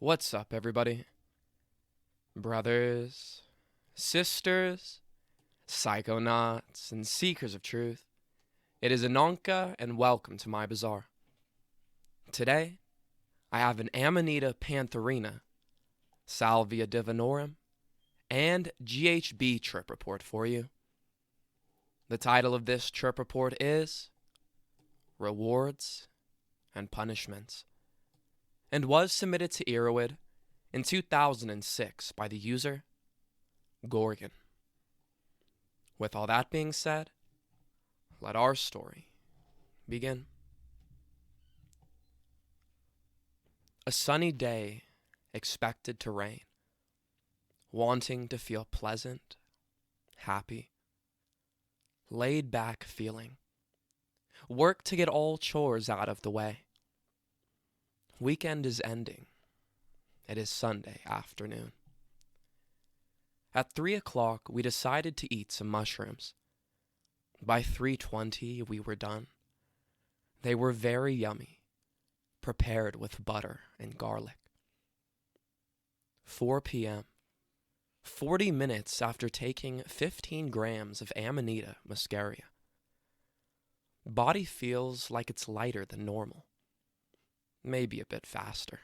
What's up, everybody? Brothers, sisters, psychonauts, and seekers of truth. It is Ananka, and welcome to my bazaar. Today, I have an Amanita Pantherina, Salvia divinorum, and GHB trip report for you. The title of this trip report is Rewards and Punishments, and was submitted to Erowid in 2006 by the user Gorgon. With all that being said, let our story begin. A sunny day expected to rain, wanting to feel pleasant, happy, laid back feeling. Work to get all chores out of the way. Weekend is ending. It is Sunday afternoon. At 3 o'clock, we decided to eat some mushrooms. By 3:20, we were done. They were very yummy, prepared with butter and garlic. 4 p.m., 40 minutes after taking 15 grams of Amanita Muscaria. Body feels like it's lighter than normal, maybe a bit faster.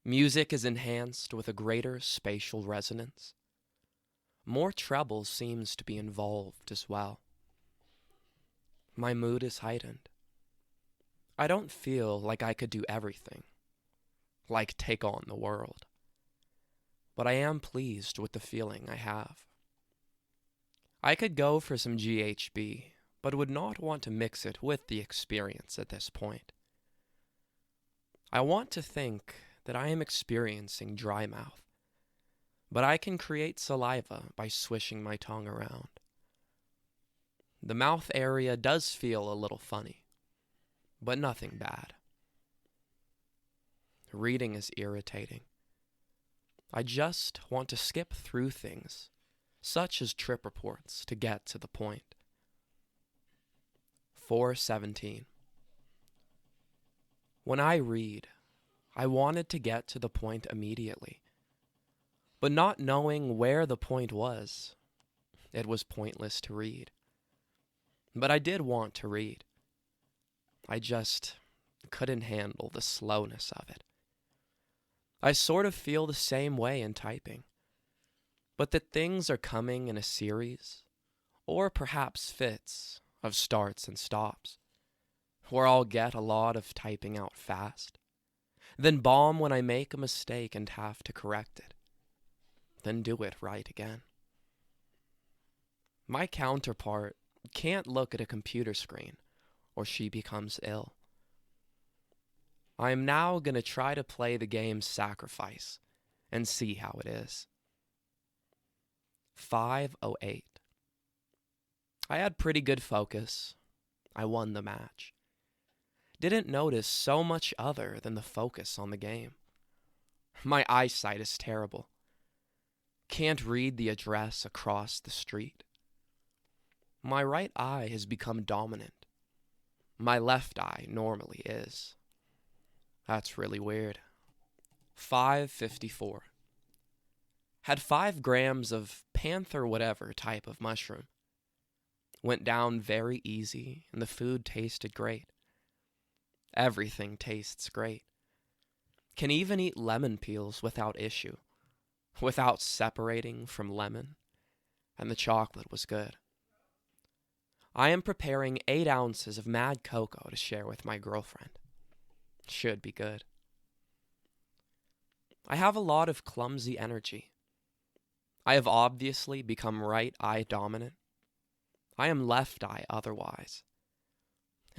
Music is enhanced with a greater spatial resonance. More treble seems to be involved as well. My mood is heightened. I don't feel like I could do everything, like take on the world. But I am pleased with the feeling I have. I could go for some GHB, but would not want to mix it with the experience at this point. I want to think that I am experiencing dry mouth, but I can create saliva by swishing my tongue around. The mouth area does feel a little funny, but nothing bad. Reading is irritating. I just want to skip through things, such as trip reports, to get to the point. 4:17. When I read, I wanted to get to the point immediately, but not knowing where the point was, it was pointless to read. But I did want to read. I just couldn't handle the slowness of it. I sort of feel the same way in typing, but that things are coming in a series, or perhaps fits, of starts and stops, where I'll get a lot of typing out fast, then bomb when I make a mistake and have to correct it, then do it right again. My counterpart can't look at a computer screen, or she becomes ill. I am now going to try to play the game Sacrifice and see how it is. 5:08. I had pretty good focus. I won the match. Didn't notice so much other than the focus on the game. My eyesight is terrible. Can't read the address across the street. My right eye has become dominant. My left eye normally is. That's really weird. 5:54. Had 5 grams of panther whatever type of mushroom. Went down very easy, and the food tasted great. Everything tastes great. Can even eat lemon peels without issue, without separating from lemon, and the chocolate was good. I am preparing 8 ounces of mad cocoa to share with my girlfriend. Should be good. I have a lot of clumsy energy. I have obviously become right eye dominant. I am left eye otherwise.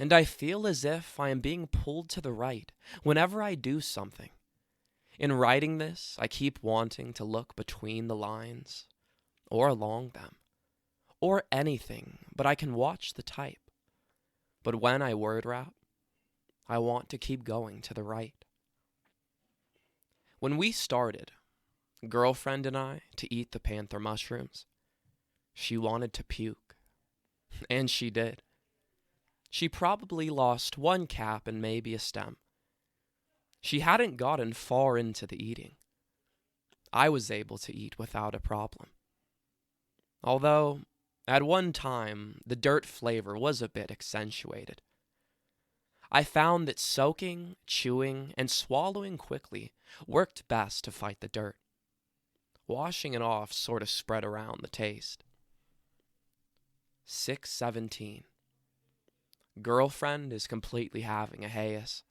And I feel as if I am being pulled to the right whenever I do something. In writing this, I keep wanting to look between the lines, or along them, or anything, but I can watch the type. But when I word wrap, I want to keep going to the right. When we started, girlfriend and I, to eat the panther mushrooms, she wanted to puke. And she did. She probably lost 1 cap and maybe a stem. She hadn't gotten far into the eating. I was able to eat without a problem. Although, at one time, the dirt flavor was a bit accentuated. I found that soaking, chewing, and swallowing quickly worked best to fight the dirt. Washing it off sort of spread around the taste. 6:17. Girlfriend is completely having a haze.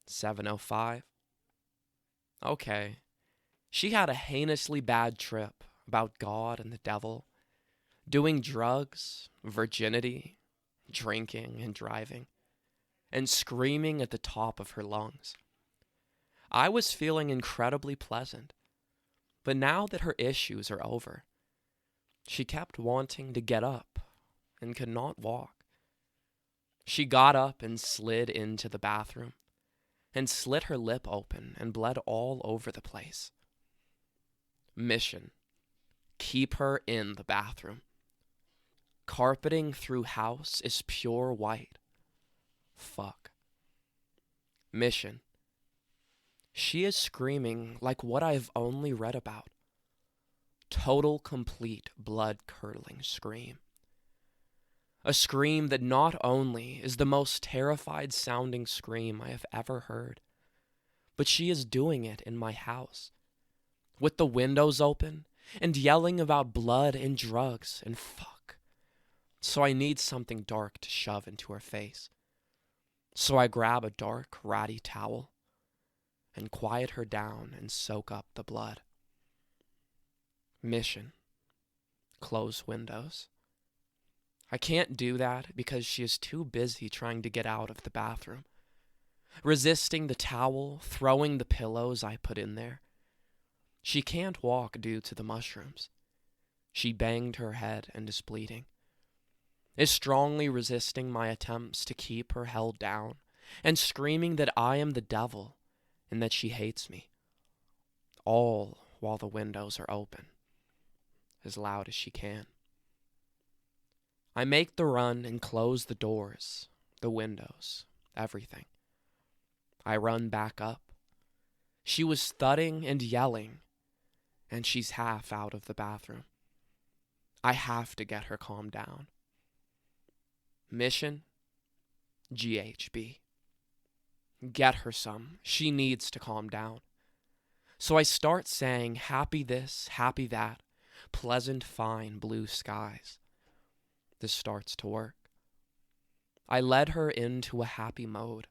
7:05. Okay. She had a heinously bad trip about God and the devil, doing drugs, virginity, drinking, and driving, and screaming at the top of her lungs. I was feeling incredibly pleasant, but now that her issues are over, she kept wanting to get up and could not walk. She got up and slid into the bathroom and slit her lip open and bled all over the place. Mission: keep her in the bathroom. Carpeting through house is pure white. Fuck. Mission: she is screaming like what I've only read about. Total, complete, blood-curdling scream. A scream that not only is the most terrified sounding scream I have ever heard, but she is doing it in my house, with the windows open and yelling about blood and drugs and fuck. So I need something dark to shove into her face. So I grab a dark, ratty towel and quiet her down and soak up the blood. Mission: close windows. I can't do that because she is too busy trying to get out of the bathroom, resisting the towel, throwing the pillows I put in there. She can't walk due to the mushrooms. She banged her head and is bleeding, is strongly resisting my attempts to keep her held down, and screaming that I am the devil and that she hates me, all while the windows are open, as loud as she can. I make the run and close the doors, the windows, everything. I run back up. She was thudding and yelling, and she's half out of the bathroom. I have to get her calmed down. Mission: GHB. Get her some. She needs to calm down. So I start saying happy this, happy that, pleasant, fine blue skies. This starts to work. I led her into a happy mode.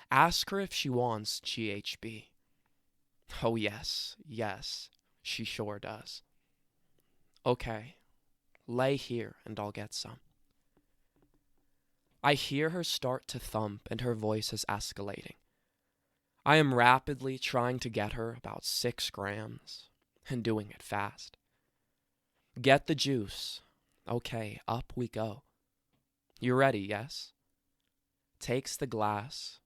Ask her if she wants GHB. Oh yes, she sure does. Okay, lay here and I'll get some. I hear her start to thump and her voice is escalating. I am rapidly trying to get her about 6 grams and doing it fast. Get the juice. Okay, up we go. You ready, yes? Takes the glass,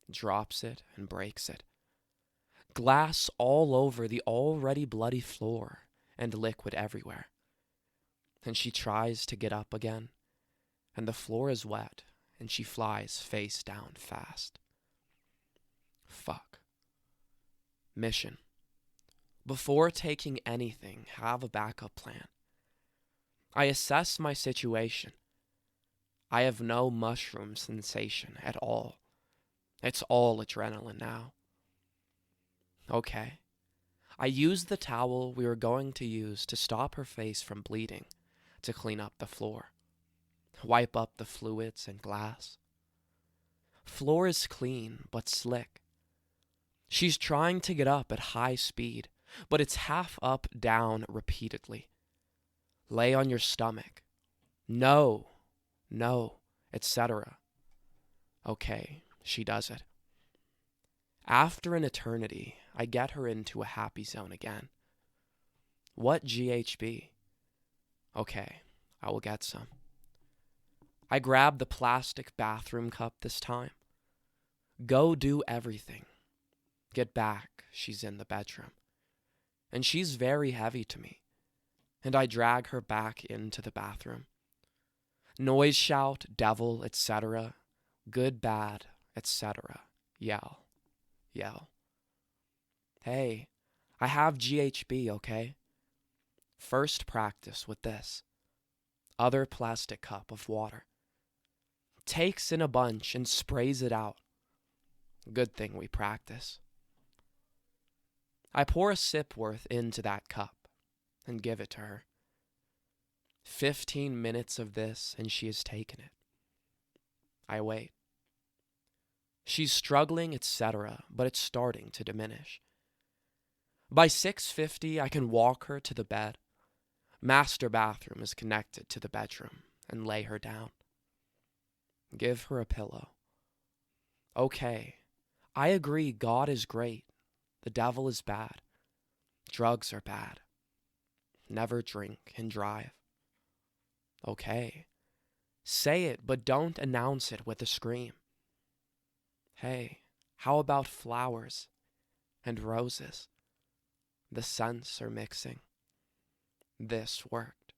drops it, and breaks it. Glass all over the already bloody floor and liquid everywhere. And she tries to get up again, and the floor is wet, and she flies face down fast. Fuck. Mission: before taking anything, have a backup plan. I assess my situation. I have no mushroom sensation at all. It's all adrenaline now. Okay. I use the towel we were going to use to stop her face from bleeding to clean up the floor. Wipe up the fluids and glass. Floor is clean but slick. She's trying to get up at high speed, but it's half up, down repeatedly. Lay on your stomach. No, etc. Okay, she does it. After an eternity, I get her into a happy zone again. What GHB? Okay, I will get some. I grab the plastic bathroom cup this time. Go do everything. Get back, she's in the bedroom. And she's very heavy to me. And I drag her back into the bathroom. Noise shout, devil, etc. Good, bad, etc. Yell. yell. Hey, I have GHB, okay? First practice with this. Other plastic cup of water. Takes in a bunch and sprays it out. Good thing we practice. I pour a sip worth into that cup and give it to her. 15 minutes of this and she has taken it. I wait. She's struggling, etc., but it's starting to diminish. By 6:50, I can walk her to the bed. Master bathroom is connected to the bedroom and lay her down. Give her a pillow. Okay, I agree God is great. The devil is bad. Drugs are bad. Never drink and drive. Okay. Say it, but don't announce it with a scream. Hey, how about flowers and roses? The scents are mixing. This worked.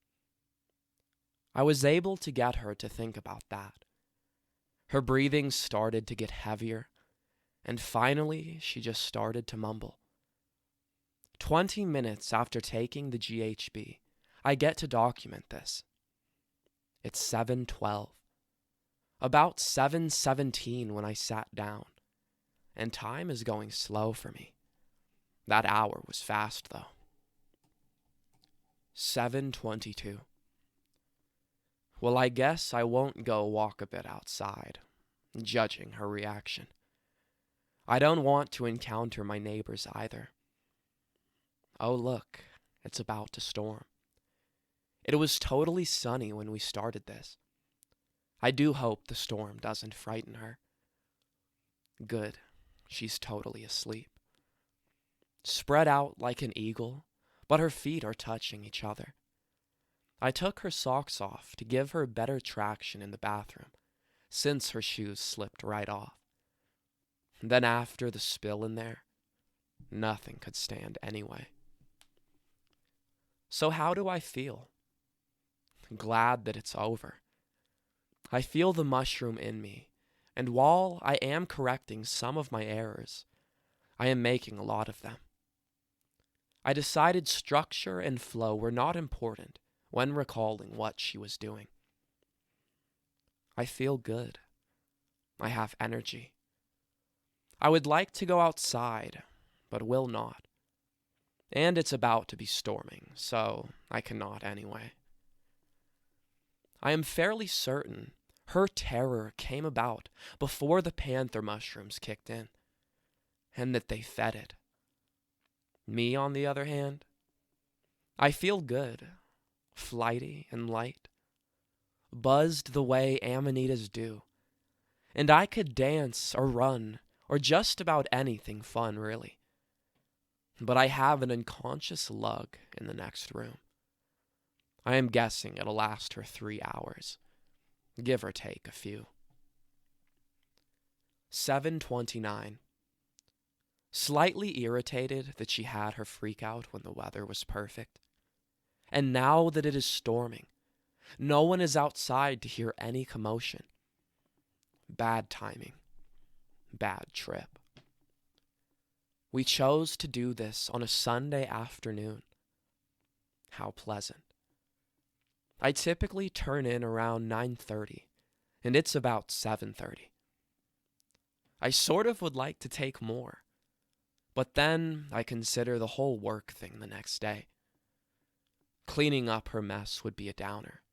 I was able to get her to think about that. Her breathing started to get heavier, and finally she just started to mumble. 20 minutes after taking the GHB, I get to document this. It's 7:12. About 7:17 when I sat down, and time is going slow for me. That hour was fast, though. 7:22. Well, I guess I won't go walk a bit outside, judging her reaction. I don't want to encounter my neighbors either. Oh, look, it's about to storm. It was totally sunny when we started this. I do hope the storm doesn't frighten her. Good, she's totally asleep. Spread out like an eagle, but her feet are touching each other. I took her socks off to give her better traction in the bathroom, since her shoes slipped right off. Then after the spill in there, nothing could stand anyway. So how do I feel? Glad that it's over. I feel the mushroom in me, and while I am correcting some of my errors, I am making a lot of them. I decided structure and flow were not important when recalling what she was doing. I feel good. I have energy. I would like to go outside, but will not. And it's about to be storming, so I cannot anyway. I am fairly certain her terror came about before the panther mushrooms kicked in, and that they fed it. Me, on the other hand, I feel good, flighty and light, buzzed the way Amanitas do, and I could dance or run or just about anything fun, really. But I have an unconscious lug in the next room. I am guessing it'll last her 3 hours, give or take a few. 7:29. Slightly irritated that she had her freak out when the weather was perfect. And now that it is storming, no one is outside to hear any commotion. Bad timing. Bad trip. We chose to do this on a Sunday afternoon. How pleasant. I typically turn in around 9:30, and it's about 7:30. I sort of would like to take more, but then I consider the whole work thing the next day. Cleaning up her mess would be a downer,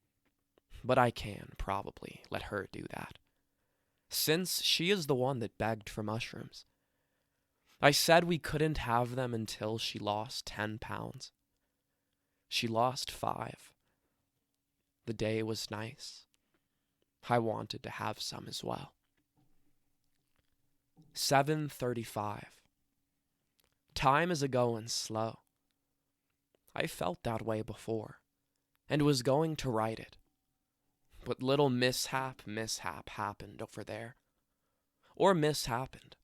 but I can probably let her do that, since she is the one that begged for mushrooms. I said we couldn't have them until she lost 10 pounds. She lost 5. The day was nice. I wanted to have some as well. 7:35. Time is a-goin' slow. I felt that way before, and was going to write it. But little mishap happened over there. Or mishappened.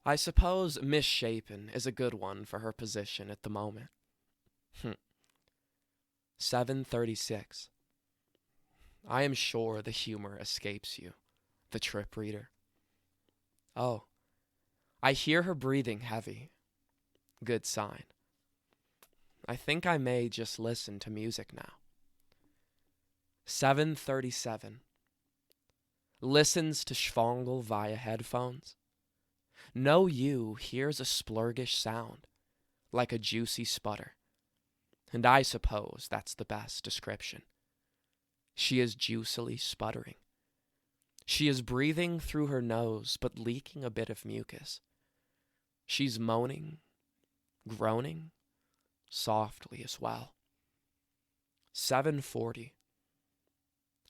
I suppose misshapen is a good one for her position at the moment. 7:36. I am sure the humor escapes you, the trip reader. Oh, I hear her breathing heavy. Good sign. I think I may just listen to music now. 7:37. Listens to Schwangel via headphones. No you hears a splurgish sound, like a juicy sputter. And I suppose that's the best description. She is juicily sputtering. She is breathing through her nose, but leaking a bit of mucus. She's moaning, groaning, softly as well. 7:40.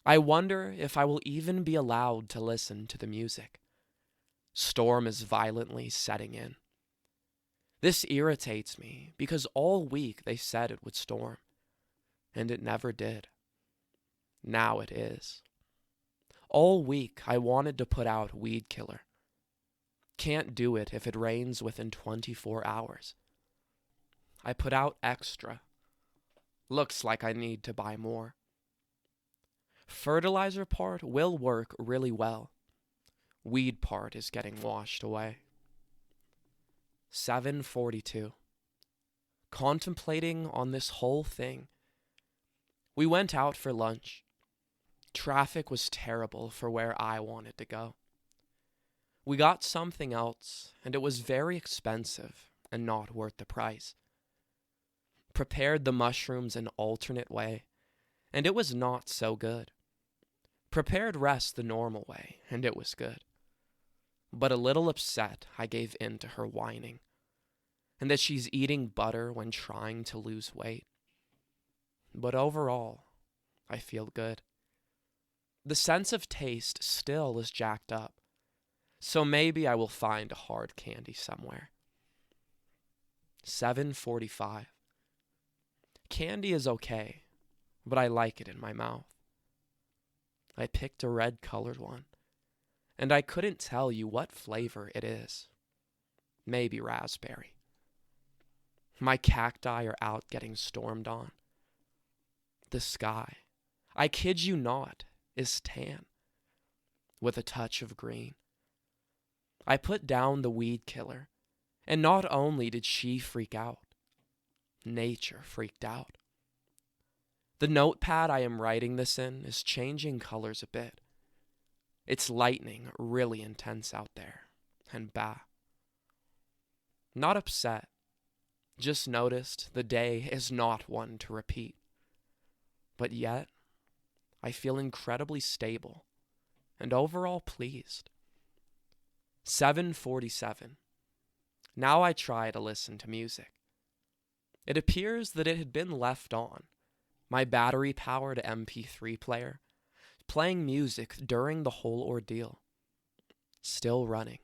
I wonder if I will even be allowed to listen to the music. Storm is violently setting in. This irritates me because all week they said it would storm, and it never did. Now it is. All week I wanted to put out Weed Killer. Can't do it if it rains within 24 hours. I put out Extra. Looks like I need to buy more. Fertilizer part will work really well. Weed part is getting washed away. 7:42. Contemplating on this whole thing. We went out for lunch. Traffic was terrible for where I wanted to go. We got something else, and it was very expensive and not worth the price. Prepared the mushrooms an alternate way, and it was not so good. Prepared rest the normal way, and it was good. But a little upset, I gave in to her whining, and that she's eating butter when trying to lose weight. But overall, I feel good. The sense of taste still is jacked up, so maybe I will find a hard candy somewhere. 7:45. Candy is okay, but I like it in my mouth. I picked a red-colored one, and I couldn't tell you what flavor it is. Maybe raspberry. My cacti are out getting stormed on. The sky, I kid you not, is tan, with a touch of green. I put down the Weed Killer, and not only did she freak out, nature freaked out. The notepad I am writing this in is changing colors a bit. It's lightning really intense out there, and bah. Not upset, just noticed the day is not one to repeat. But yet, I feel incredibly stable and overall pleased. 7:47. Now I try to listen to music. It appears that it had been left on, my battery-powered MP3 player, playing music during the whole ordeal. Still running.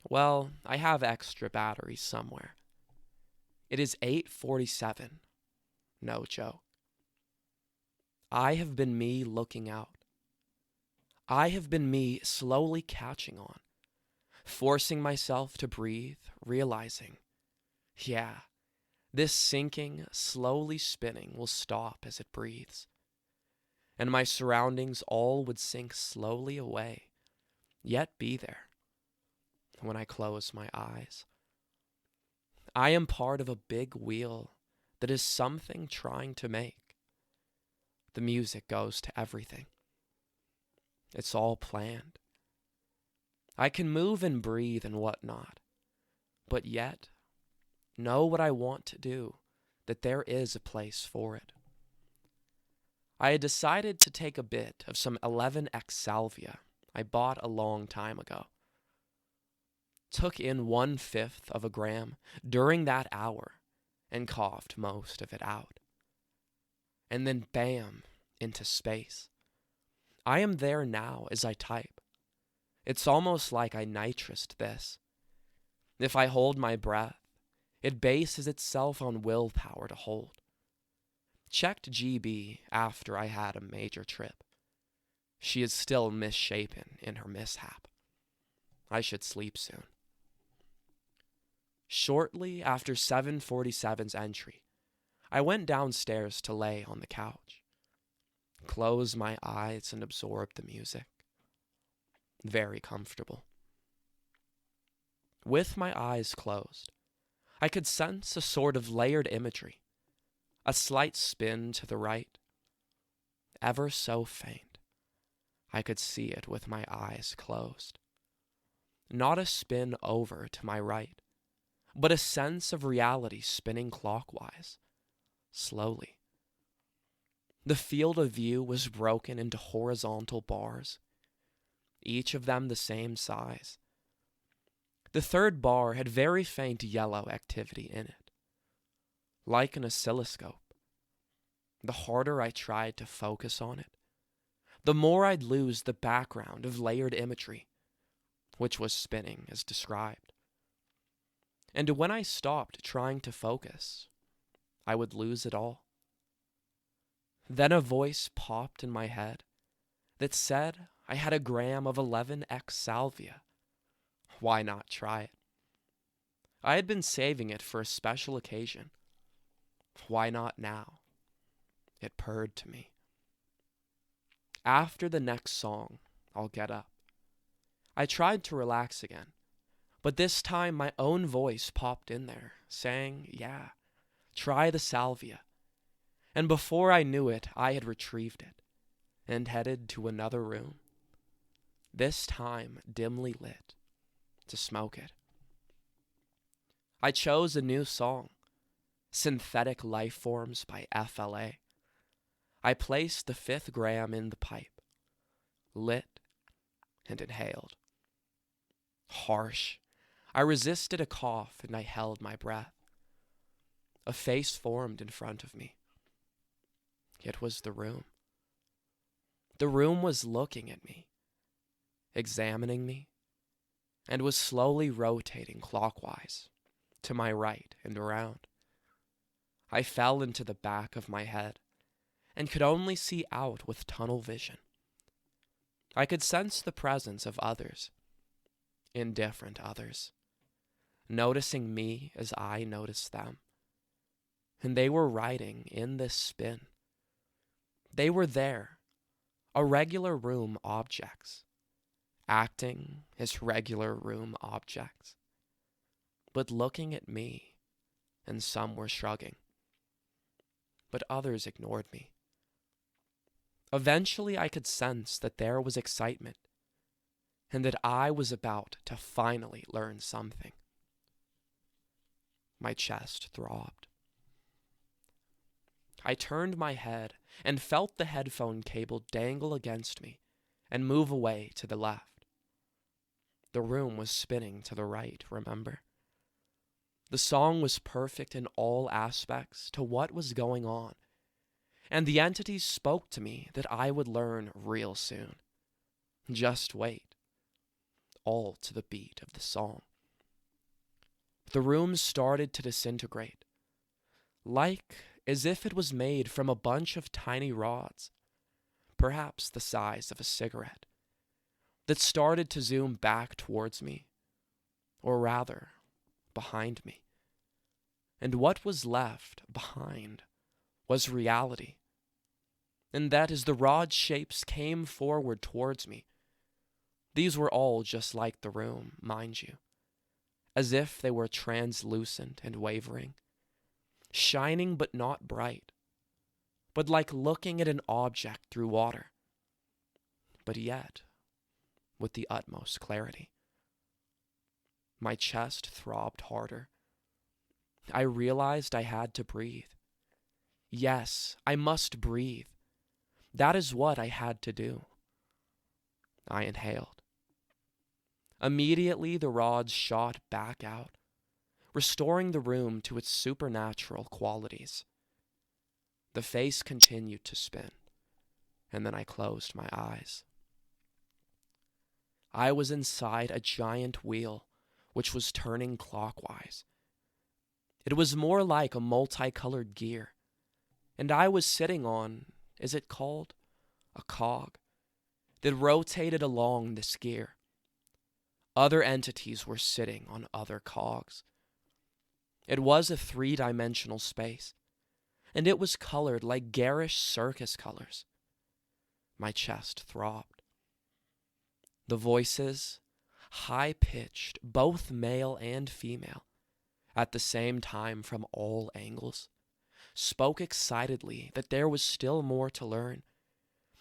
Well, I have extra batteries somewhere. It is 8:47. No joke. I have been me looking out. I have been me slowly catching on, forcing myself to breathe, realizing, yeah, this sinking, slowly spinning will stop as it breathes, and my surroundings all would sink slowly away, yet be there when I close my eyes. I am part of a big wheel that is something trying to make. The music goes to everything. It's all planned. I can move and breathe and whatnot, but yet know what I want to do, that there is a place for it. I had decided to take a bit of some 11x Salvia I bought a long time ago. Took in 1/5 of a gram during that hour and coughed most of it out. And then bam, into space. I am there now as I type. It's almost like I nitrosed this. If I hold my breath, it bases itself on willpower to hold. Checked GB after I had a major trip. She is still misshapen in her mishap. I should sleep soon. Shortly after 7:47's entry, I went downstairs to lay on the couch. Close my eyes and absorb the music. Very comfortable. With my eyes closed, I could sense a sort of layered imagery, a slight spin to the right, ever so faint. I could see it with my eyes closed. Not a spin over to my right, but a sense of reality spinning clockwise, slowly. The field of view was broken into horizontal bars, each of them the same size. The third bar had very faint yellow activity in it, like an oscilloscope. The harder I tried to focus on it, the more I'd lose the background of layered imagery, which was spinning as described. And when I stopped trying to focus, I would lose it all. Then a voice popped in my head that said I had a gram of 11x Salvia. Why not try it? I had been saving it for a special occasion. Why not now? It purred to me. After the next song, I'll get up. I tried to relax again, but this time my own voice popped in there, saying, yeah, try the Salvia. And before I knew it, I had retrieved it and headed to another room, this time dimly lit, to smoke it. I chose a new song, Synthetic Life Forms by FLA. I placed the 5th gram in the pipe, lit, and inhaled. Harsh. I resisted a cough and I held my breath. A face formed in front of me. It was the room. The room was looking at me, examining me, and was slowly rotating clockwise, to my right and around. I fell into the back of my head and could only see out with tunnel vision. I could sense the presence of others, indifferent others, noticing me as I noticed them. And they were riding in this spin. They were there, a regular room objects, acting as regular room objects, but looking at me, and some were shrugging, but others ignored me. Eventually I could sense that there was excitement, and that I was about to finally learn something. My chest throbbed. I turned my head and felt the headphone cable dangle against me and move away to the left. The room was spinning to the right, remember? The song was perfect in all aspects to what was going on, and the entities spoke to me that I would learn real soon. Just wait. All to the beat of the song. The room started to disintegrate, like as if it was made from a bunch of tiny rods, perhaps the size of a cigarette, that started to zoom back towards me, or rather, behind me. And what was left behind was reality. And that as the rod shapes came forward towards me, these were all just like the room, mind you, as if they were translucent and wavering, shining but not bright, but like looking at an object through water, but yet with the utmost clarity. My chest throbbed harder. I realized I had to breathe. Yes, I must breathe. That is what I had to do. I inhaled. Immediately the rods shot back out, restoring the room to its supernatural qualities. The face continued to spin, and then I closed my eyes. I was inside a giant wheel, which was turning clockwise. It was more like a multicolored gear, and I was sitting on, is it called, a cog, that rotated along this gear. Other entities were sitting on other cogs. It was a 3-dimensional space, and it was colored like garish circus colors. My chest throbbed. The voices, high-pitched, both male and female, at the same time from all angles, spoke excitedly that there was still more to learn,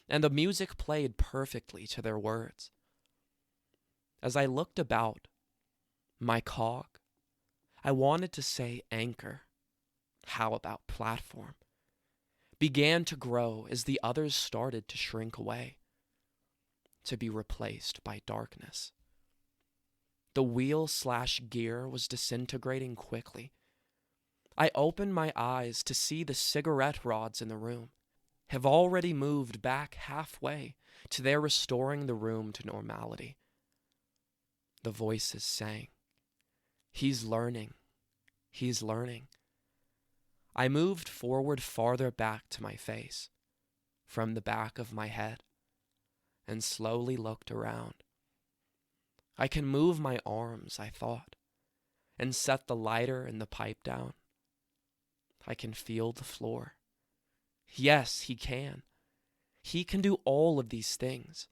and the music played perfectly to their words. As I looked about, my cog, I wanted to say anchor, how about platform, began to grow as the others started to shrink away, to be replaced by darkness. The wheel/gear was disintegrating quickly. I opened my eyes to see the cigarette rods in the room have already moved back halfway to their restoring the room to normality. The voices sang, "He's learning. He's learning." I moved forward farther back to my face, from the back of my head, and slowly looked around. I can move my arms, I thought, and set the lighter and the pipe down. I can feel the floor. Yes, he can. He can do all of these things.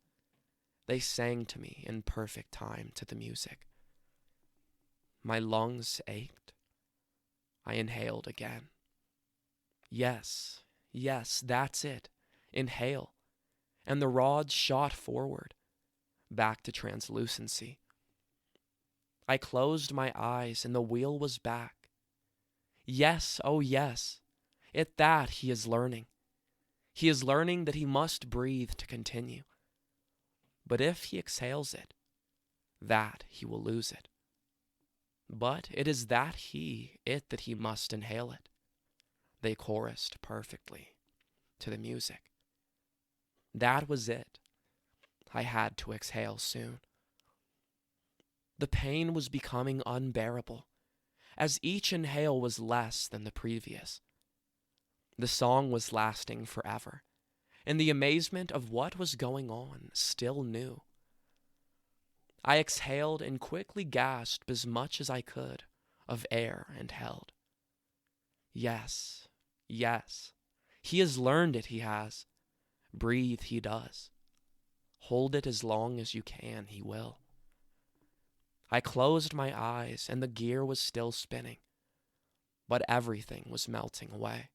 They sang to me in perfect time to the music. My lungs ached. I inhaled again. Yes, that's it. Inhale. And the rods shot forward, back to translucency. I closed my eyes and the wheel was back. Yes, oh yes. At that he is learning. He is learning that he must breathe to continue. But if he exhales it, that he will lose it. But it is that he must inhale it. They chorused perfectly to the music. That was it. I had to exhale soon. The pain was becoming unbearable, as each inhale was less than the previous. The song was lasting forever, and the amazement of what was going on still new. I exhaled and quickly gasped as much as I could of air and held. Yes, he has learned it, he has. Breathe, he does. Hold it as long as you can, he will. I closed my eyes and the gear was still spinning, but everything was melting away.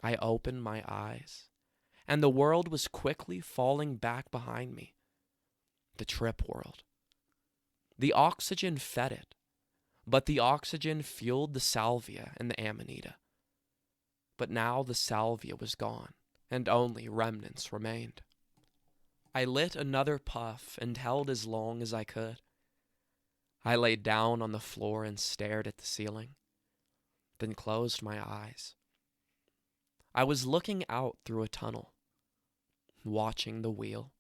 I opened my eyes, and the world was quickly falling back behind me. The trip world. The oxygen fed it, but the oxygen fueled the Salvia and the Amanita. But now the Salvia was gone, and only remnants remained. I lit another puff and held as long as I could. I lay down on the floor and stared at the ceiling, then closed my eyes. I was looking out through a tunnel, watching the wheel,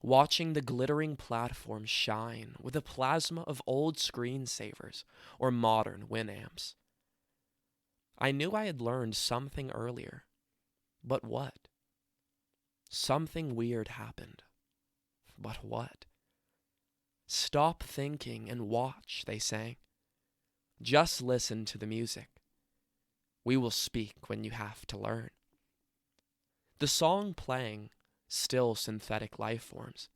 watching the glittering platform shine with a plasma of old screensavers or modern Winamps. I knew I had learned something earlier, but what? Something weird happened. But what? Stop thinking and watch, they sang. Just listen to the music. We will speak when you have to learn. The song playing, still synthetic life forms,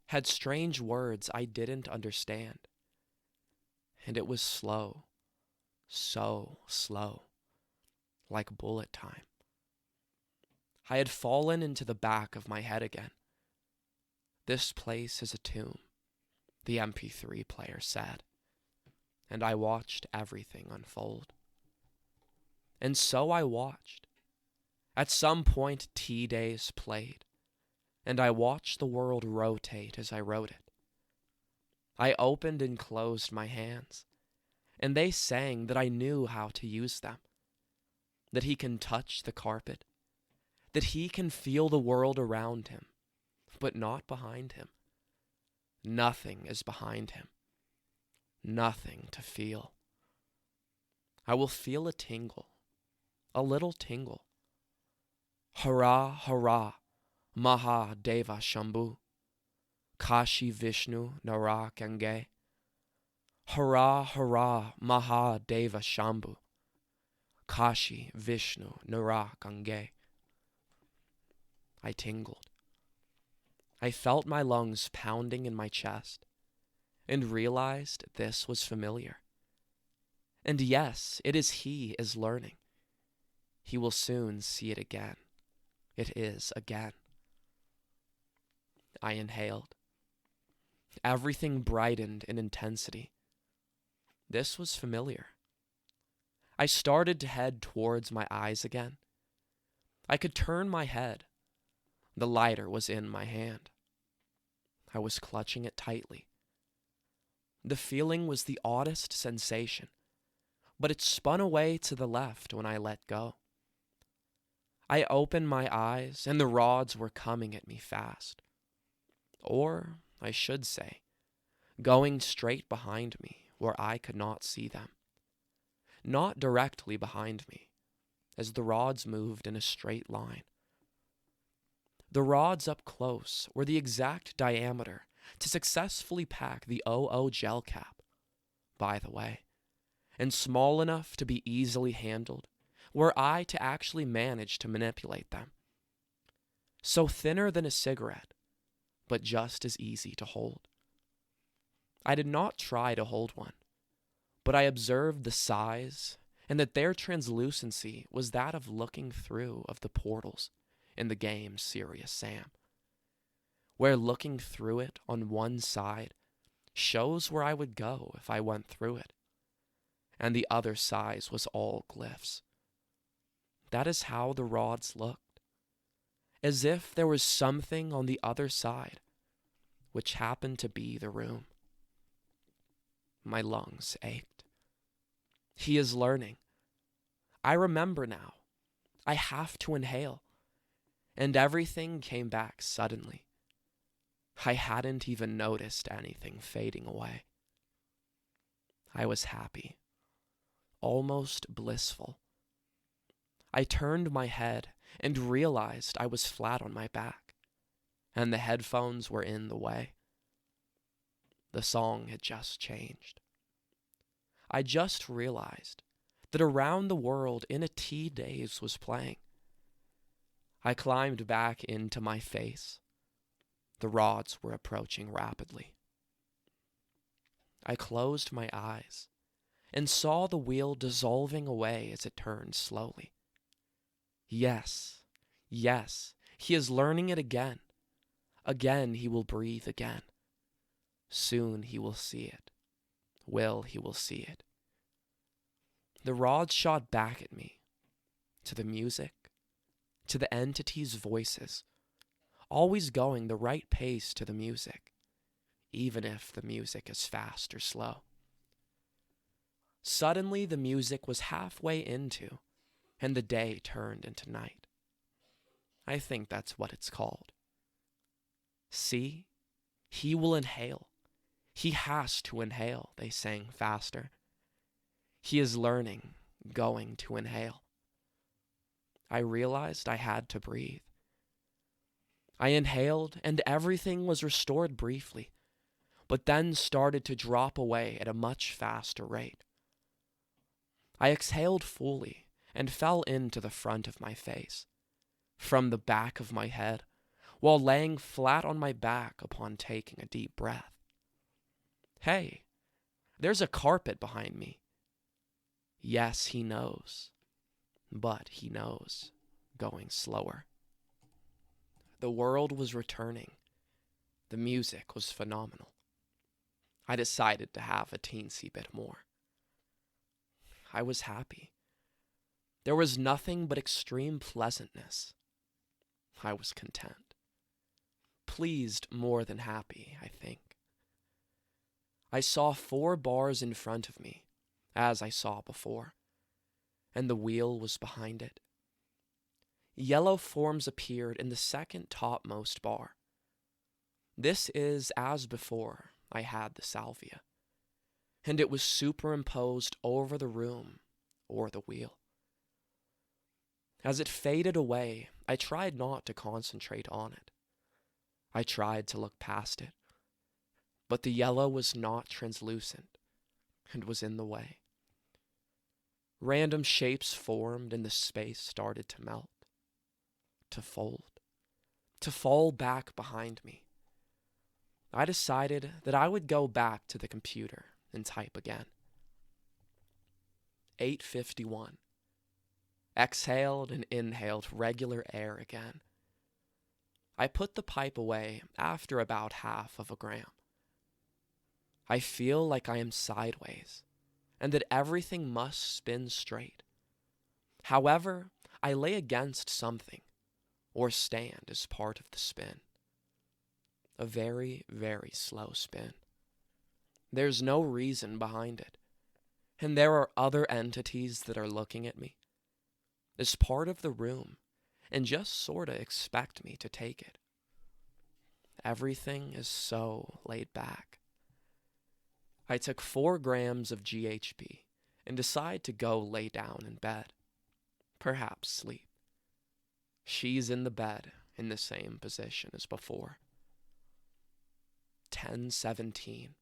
had strange words I didn't understand. And it was slow, so slow, like bullet time. I had fallen into the back of my head again. This place is a tomb, the MP3 player said, and I watched everything unfold. And so I watched. At some point, T-Days played, and I watched the world rotate as I wrote it. I opened and closed my hands, and they sang that I knew how to use them, that he can touch the carpet, that he can feel the world around him, but not behind him. Nothing is behind him. Nothing to feel. I will feel a tingle, a little tingle. Hara, hara, Maha Deva Shambhu, Kashi Vishnu Nara Gange. Hara, hara, Maha Deva Shambhu, Kashi Vishnu Nara Gange. I tingled. I felt my lungs pounding in my chest and realized this was familiar. And yes, it is he is learning. He will soon see it again. It is again. I inhaled. Everything brightened in intensity. This was familiar. I started to head towards my eyes again. I could turn my head. The lighter was in my hand. I was clutching it tightly. The feeling was the oddest sensation, but it spun away to the left when I let go. I opened my eyes, and the rods were coming at me fast. Or, I should say, going straight behind me where I could not see them. Not directly behind me, as the rods moved in a straight line. The rods up close were the exact diameter to successfully pack the OO gel cap, by the way, and small enough to be easily handled were I to actually manage to manipulate them. So thinner than a cigarette, but just as easy to hold. I did not try to hold one, but I observed the size and that their translucency was that of looking through of the portals in the game Serious Sam, where looking through it on one side shows where I would go if I went through it, and the other side was all glyphs. That is how the rods looked, as if there was something on the other side, which happened to be the room. My lungs ached. He is learning. I remember now. I have to inhale. And everything came back suddenly. I hadn't even noticed anything fading away. I was happy, almost blissful. I turned my head and realized I was flat on my back, and the headphones were in the way. The song had just changed. I just realized that Around the World in a Tea Days was playing. I climbed back into my face. The rods were approaching rapidly. I closed my eyes and saw the wheel dissolving away as it turned slowly. Yes, yes, he is learning it again. Again he will breathe again. Soon he will see it. He will see it. The rods shot back at me, to the music, to the entity's voices, always going the right pace to the music, even if the music is fast or slow. Suddenly the music was halfway into, and the day turned into night. I think that's what it's called. See, he will inhale. He has to inhale, they sang faster. He is learning, going to inhale. I realized I had to breathe. I inhaled, and everything was restored briefly, but then started to drop away at a much faster rate. I exhaled fully and fell into the front of my face, from the back of my head, while laying flat on my back upon taking a deep breath. Hey, there's a carpet behind me. Yes, he knows, but he knows, going slower. The world was returning. The music was phenomenal. I decided to have a teensy bit more. I was happy. There was nothing but extreme pleasantness. I was content. Pleased more than happy, I think. I saw 4 bars in front of me, as I saw before, and the wheel was behind it. Yellow forms appeared in the second topmost bar. This is as before I had the salvia, and it was superimposed over the room or the wheel. As it faded away, I tried not to concentrate on it. I tried to look past it, but the yellow was not translucent and was in the way. Random shapes formed and the space started to melt, to fold, to fall back behind me, I decided that I would go back to the computer and type again. 8:51. Exhaled and inhaled regular air again. I put the pipe away after about half of a gram. I feel like I am sideways, and that everything must spin straight. However, I lay against something, or stand as part of the spin. A very, very slow spin. There's no reason behind it, and there are other entities that are looking at me as part of the room and just sorta expect me to take it. Everything is so laid back. I took 4 grams of GHB and decide to go lay down in bed. Perhaps sleep. She's in the bed in the same position as before. 10:17.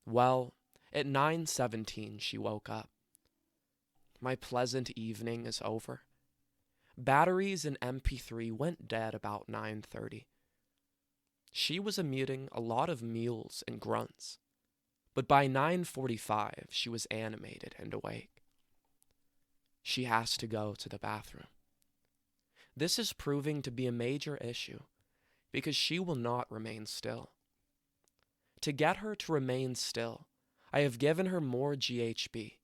Well, at 9:17 she woke up. My pleasant evening is over. Batteries in MP3 went dead about 9:30. She was emitting a lot of mews and grunts, but by 9:45 she was animated and awake. She has to go to the bathroom. This is proving to be a major issue because she will not remain still. To get her to remain still, I have given her more GHB,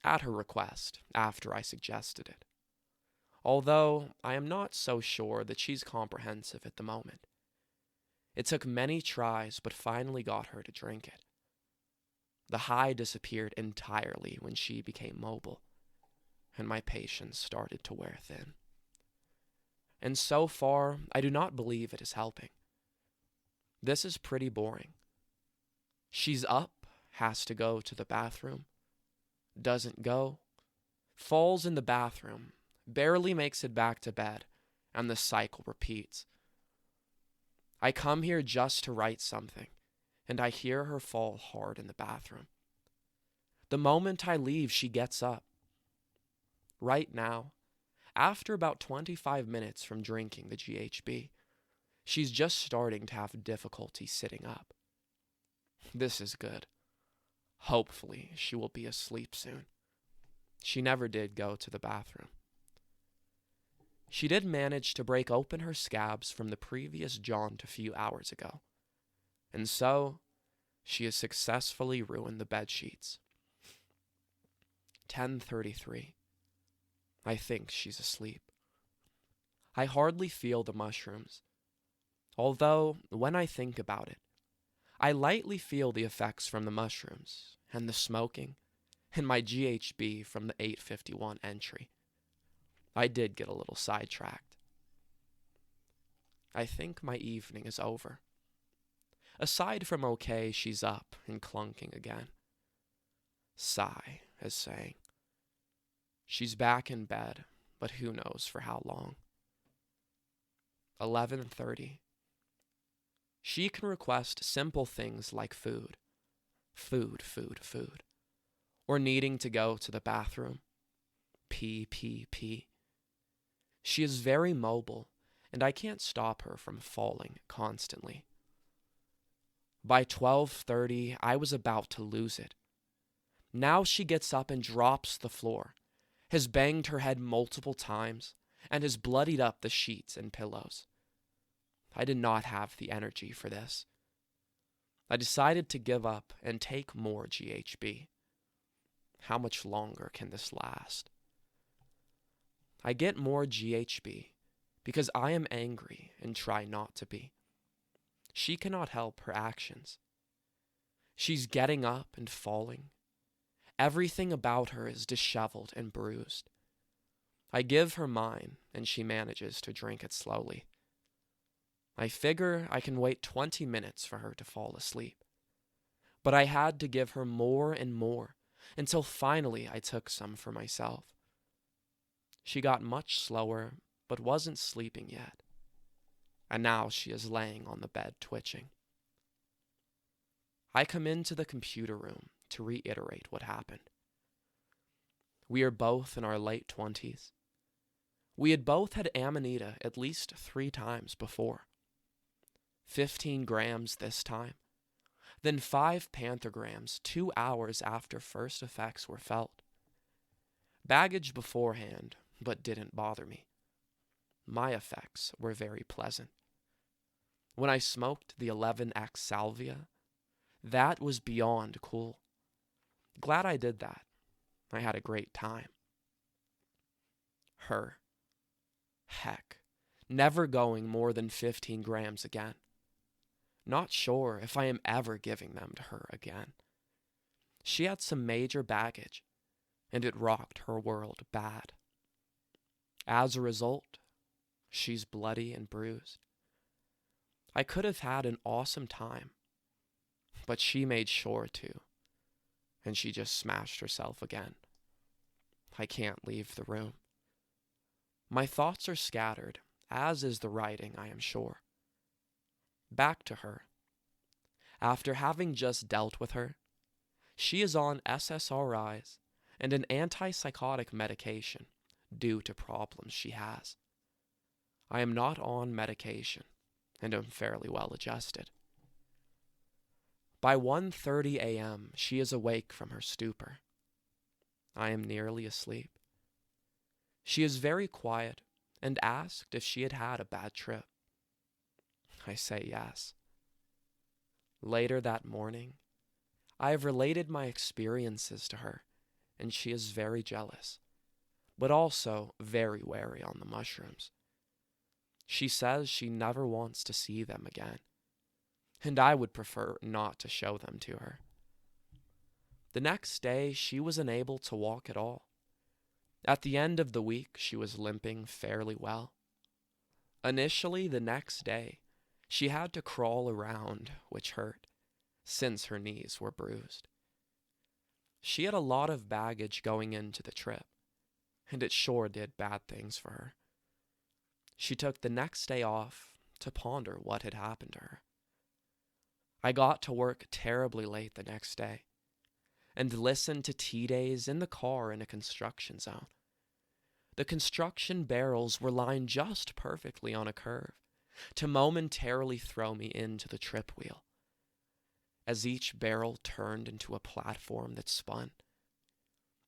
at her request, after I suggested it. Although I am not so sure that she's comprehensive at the moment. It took many tries, but finally got her to drink it. The high disappeared entirely when she became mobile, and my patience started to wear thin. And so far, I do not believe it is helping. This is pretty boring. She's up, has to go to the bathroom, doesn't go, falls in the bathroom, barely makes it back to bed, and the cycle repeats. I come here just to write something, and I hear her fall hard in the bathroom. The moment I leave, she gets up. Right now, after about 25 minutes from drinking the GHB, she's just starting to have difficulty sitting up. This is good. Hopefully, she will be asleep soon. She never did go to the bathroom. She did manage to break open her scabs from the previous jaunt a few hours ago, and so she has successfully ruined the bedsheets. 10:33. I think she's asleep. I hardly feel the mushrooms, although when I think about it, I lightly feel the effects from the mushrooms and the smoking and my GHB from the 8:51 entry. I did get a little sidetracked. I think my evening is over. Aside from okay, she's up and clunking again. Sigh, as saying. She's back in bed, but who knows for how long. 11:30. She can request simple things like food. Food. Or needing to go to the bathroom. Pee. She is very mobile, and I can't stop her from falling constantly. By 12:30, I was about to lose it. Now she gets up and drops the floor, has banged her head multiple times, and has bloodied up the sheets and pillows. I did not have the energy for this. I decided to give up and take more GHB. How much longer can this last? I get more GHB because I am angry and try not to be. She cannot help her actions. She's getting up and falling. Everything about her is disheveled and bruised. I give her mine, and she manages to drink it slowly. I figure I can wait 20 minutes for her to fall asleep. But I had to give her more and more, until finally I took some for myself. She got much slower, but wasn't sleeping yet. And now she is laying on the bed twitching. I come into the computer room to reiterate what happened. We are both in our late 20s. We had both had Amanita at least 3 times before. 15 grams this time, then 5 panthergrams 2 hours after first effects were felt. Baggage beforehand, but didn't bother me. My effects were very pleasant. When I smoked the 11X Salvia, that was beyond cool. Glad I did that. I had a great time. Her. Heck, never going more than 15 grams again. Not sure if I am ever giving them to her again. She had some major baggage, and it rocked her world bad. As a result, she's bloody and bruised. I could have had an awesome time, but she made sure to, and she just smashed herself again. I can't leave the room. My thoughts are scattered, as is the writing, I am sure. Back to her. After having just dealt with her, she is on SSRIs and an antipsychotic medication due to problems she has. I am not on medication and am fairly well adjusted. By 1:30 a.m., she is awake from her stupor. I am nearly asleep. She is very quiet and asked if she had had a bad trip. I say yes. Later that morning, I have related my experiences to her, and she is very jealous, but also very wary on the mushrooms. She says she never wants to see them again, and I would prefer not to show them to her. The next day, she was unable to walk at all. At the end of the week, she was limping fairly well. Initially, the next day, she had to crawl around, which hurt, since her knees were bruised. She had a lot of baggage going into the trip, and it sure did bad things for her. She took the next day off to ponder what had happened to her. I got to work terribly late the next day, and listened to T-Days in the car in a construction zone. The construction barrels were lined just perfectly on a curve to momentarily throw me into the trip wheel. As each barrel turned into a platform that spun,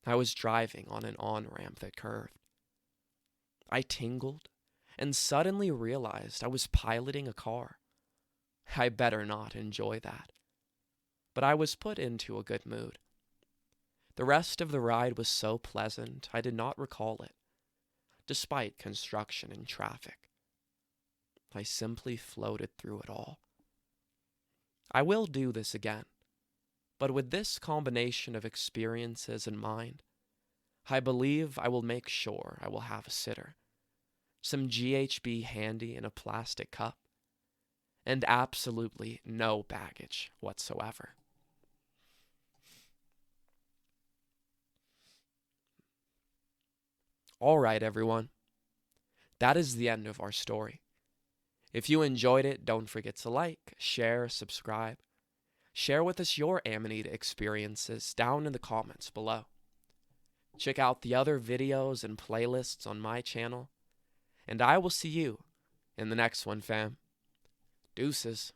I was driving on an on-ramp that curved. I tingled and suddenly realized I was piloting a car. I better not enjoy that. But I was put into a good mood. The rest of the ride was so pleasant I did not recall it, despite construction and traffic. I simply floated through it all. I will do this again, but with this combination of experiences in mind, I believe I will make sure I will have a sitter, some GHB handy in a plastic cup, and absolutely no baggage whatsoever. All right, everyone. That is the end of our story. If you enjoyed it, don't forget to like, share, subscribe. Share with us your Amanita experiences down in the comments below. Check out the other videos and playlists on my channel, and I will see you in the next one, fam. Deuces.